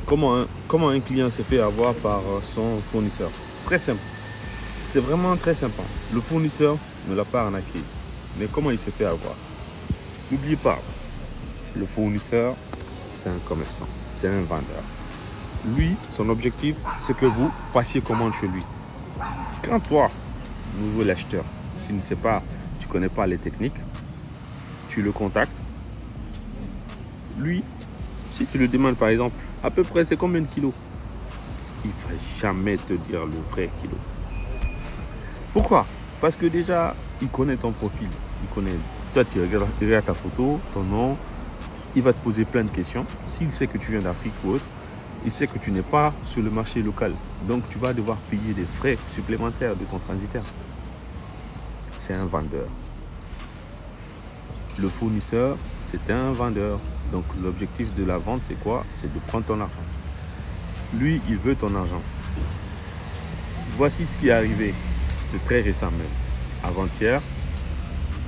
comment un client s'est fait avoir par son fournisseur? Très simple. C'est vraiment très simple. Le fournisseur ne l'a pas arnaqué. Mais comment il s'est fait avoir? N'oubliez pas, le fournisseur, c'est un commerçant, c'est un vendeur. Lui, son objectif, c'est que vous passiez commande chez lui. Quand toi, nouveau l'acheteur, tu ne sais pas, tu ne connais pas les techniques, tu le contactes. Lui, si tu le demandes par exemple, à peu près c'est combien de kilos? Il ne va jamais te dire le vrai kilo. Pourquoi? Parce que déjà, il connaît ton profil. Il connaît, ça, tu regardes ta photo, ton nom, il va te poser plein de questions. S'il sait que tu viens d'Afrique ou autre, il sait que tu n'es pas sur le marché local. Donc, tu vas devoir payer des frais supplémentaires de ton transitaire. C'est un vendeur. Le fournisseur, c'est un vendeur. Donc, l'objectif de la vente, c'est quoi? C'est de prendre ton argent. Lui, il veut ton argent. Voici ce qui est arrivé. C'est très récent même. Avant-hier,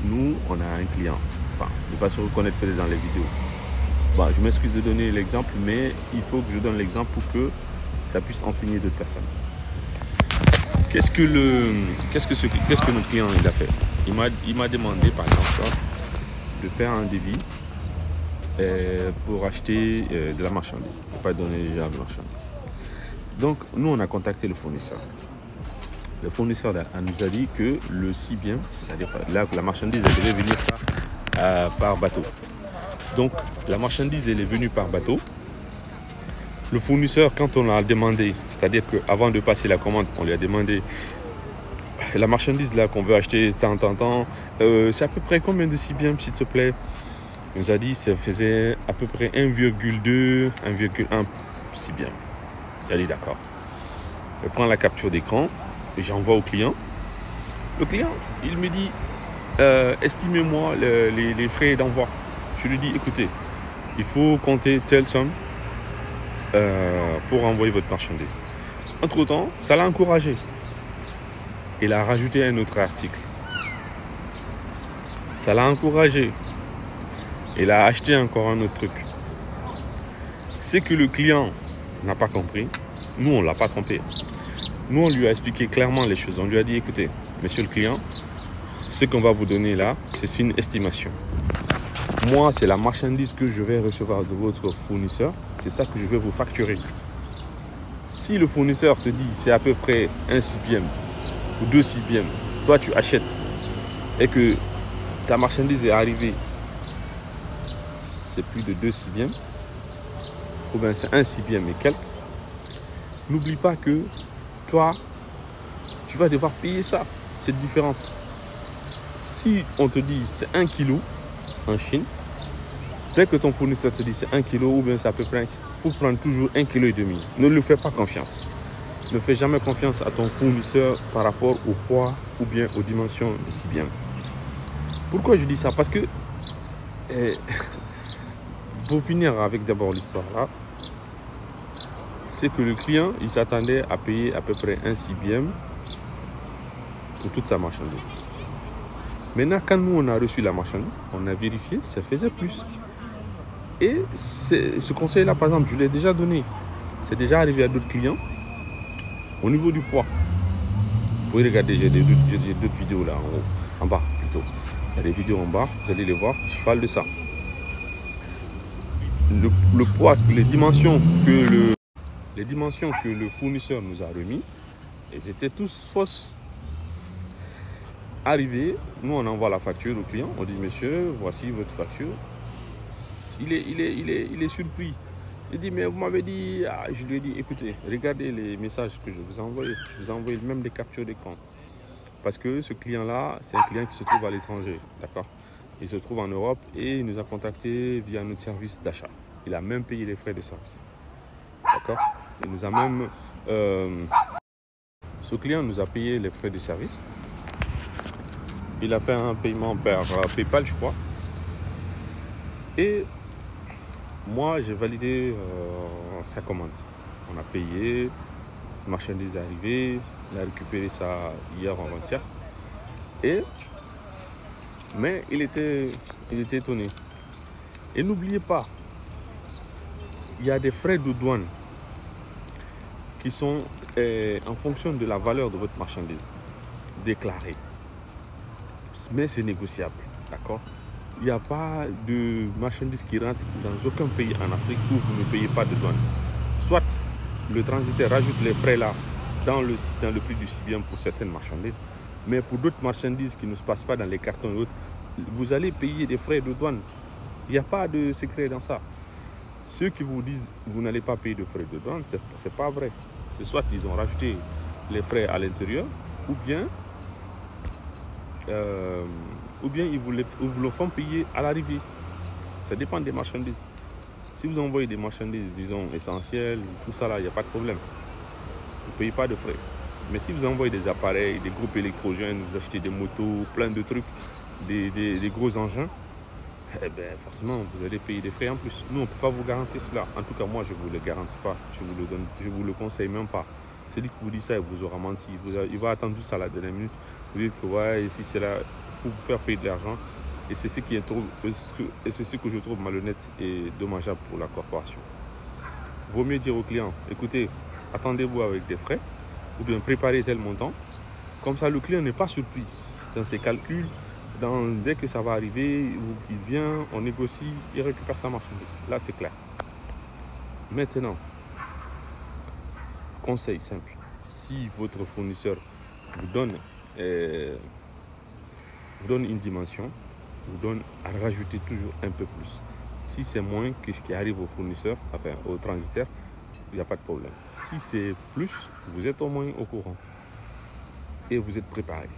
nous, on a un client. Enfin, il va se reconnaître peut-être dans les vidéos. Bon, je m'excuse de donner l'exemple, mais il faut que je donne l'exemple pour que ça puisse enseigner d'autres personnes. Qu'est-ce que notre client il a fait? Il m'a demandé, par exemple, de faire un devis pour acheter de la marchandise. Il ne pas donner déjà de marchandise. Donc, nous, on a contacté le fournisseur. Le fournisseur nous a dit que le Sibien, c'est-à-dire là, la marchandise, elle devait venir par bateau. Donc, la marchandise, elle est venue par bateau. Le fournisseur, quand on l'a demandé, c'est-à-dire qu'avant de passer la commande, on lui a demandé la marchandise là qu'on veut acheter, c'est à peu près combien de Sibien, s'il te plaît? Il nous a dit que ça faisait à peu près 1,2, 1,1 Sibien. Il a dit d'accord. Je prends la capture d'écran et j'envoie au client. Le client, il me dit, estimez-moi les frais d'envoi. Je lui dis, écoutez, il faut compter telle somme pour envoyer votre marchandise. Entre-temps, ça l'a encouragé. Il a rajouté un autre article. Ça l'a encouragé. Il a acheté encore un autre truc. C'est que le client n'a pas compris. Nous, on ne l'a pas trompé. Nous, on lui a expliqué clairement les choses. On lui a dit, écoutez, monsieur le client, ce qu'on va vous donner là, c'est une estimation. Moi, c'est la marchandise que je vais recevoir de votre fournisseur. C'est ça que je vais vous facturer. Si le fournisseur te dit c'est à peu près 1 CPM ou 2 CPM, toi tu achètes et que ta marchandise est arrivée, c'est plus de 2 CPM, ou bien c'est 1 CPM et quelques, n'oublie pas que toi, tu vas devoir payer ça, cette différence. Si on te dit c'est 1 kilo en Chine, dès que ton fournisseur te dit c'est 1 kg ou bien c'est à peu près, il faut prendre toujours 1,5 kg. Ne lui fais pas confiance. Ne fais jamais confiance à ton fournisseur par rapport au poids ou bien aux dimensions de Sibien. Pourquoi je dis ça? Parce que, pour finir avec d'abord l'histoire là, c'est que le client, il s'attendait à payer à peu près 1 Sibien pour toute sa marchandise. Maintenant, quand nous on a reçu la marchandise, on a vérifié, ça faisait plus. Et ce conseil-là, par exemple, je l'ai déjà donné. C'est déjà arrivé à d'autres clients. Au niveau du poids, vous pouvez regarder, j'ai d'autres vidéos là, en haut, en bas plutôt. Il y a des vidéos en bas, vous allez les voir, je parle de ça. Le poids, les dimensions que le fournisseur nous a remis, elles étaient tous fausses. Arrivé, nous on envoie la facture au client, on dit monsieur, voici votre facture. Il est surpris. Il dit mais vous m'avez dit, je lui ai dit écoutez, regardez les messages que je vous ai envoyés. Je vous ai envoyé même des captures d'écran. Parce que ce client-là, c'est un client qui se trouve à l'étranger, d'accord? Il se trouve en Europe et il nous a contacté via notre service d'achat. Il a même payé les frais de service, d'accord? Il nous a même, ce client nous a payé les frais de service. Il a fait un paiement par PayPal, je crois. Et moi, j'ai validé sa commande. On a payé, la marchandise est arrivée, il a récupéré ça hier ou avant-hier. Mais il était étonné. Et n'oubliez pas, il y a des frais de douane qui sont en fonction de la valeur de votre marchandise déclarée. Mais c'est négociable, d'accord? Il n'y a pas de marchandise qui rentre dans aucun pays en Afrique où vous ne payez pas de douane. Soit le transitaire rajoute les frais là dans le prix du CBM pour certaines marchandises, mais pour d'autres marchandises qui ne se passent pas dans les cartons et autres, vous allez payer des frais de douane. Il n'y a pas de secret dans ça. Ceux qui vous disent que vous n'allez pas payer de frais de douane, ce n'est pas vrai. C'est soit ils ont rajouté les frais à l'intérieur, ou bien ils vous le font payer à l'arrivée. Ça dépend des marchandises. Si vous envoyez des marchandises, disons, essentielles, tout ça là, il n'y a pas de problème. Vous ne payez pas de frais. Mais si vous envoyez des appareils, des groupes électrogènes, vous achetez des motos, plein de trucs, des gros engins, eh bien, forcément, vous allez payer des frais en plus. Nous, on ne peut pas vous garantir cela. En tout cas, moi, je ne vous le garantis pas. Je vous le conseille même pas. Celui qui vous dit ça, il vous aura menti. Il va attendre juste à la dernière minute. Vous dites que ouais, ici, c'est là pour vous faire payer de l'argent. Et c'est ce que je trouve malhonnête et dommageable pour la corporation. Vaut mieux dire au client, écoutez, attendez-vous avec des frais, ou bien préparez tel montant. Comme ça, le client n'est pas surpris dans ses calculs. Dès que ça va arriver, il vient, on négocie, il récupère sa marchandise. Là, c'est clair. Maintenant, conseil simple. Si votre fournisseur vous donne une dimension, vous donne à rajouter toujours un peu plus. Si c'est moins que ce qui arrive au fournisseur, enfin au transitaire, il n'y a pas de problème. Si c'est plus, vous êtes au moins au courant et vous êtes préparé.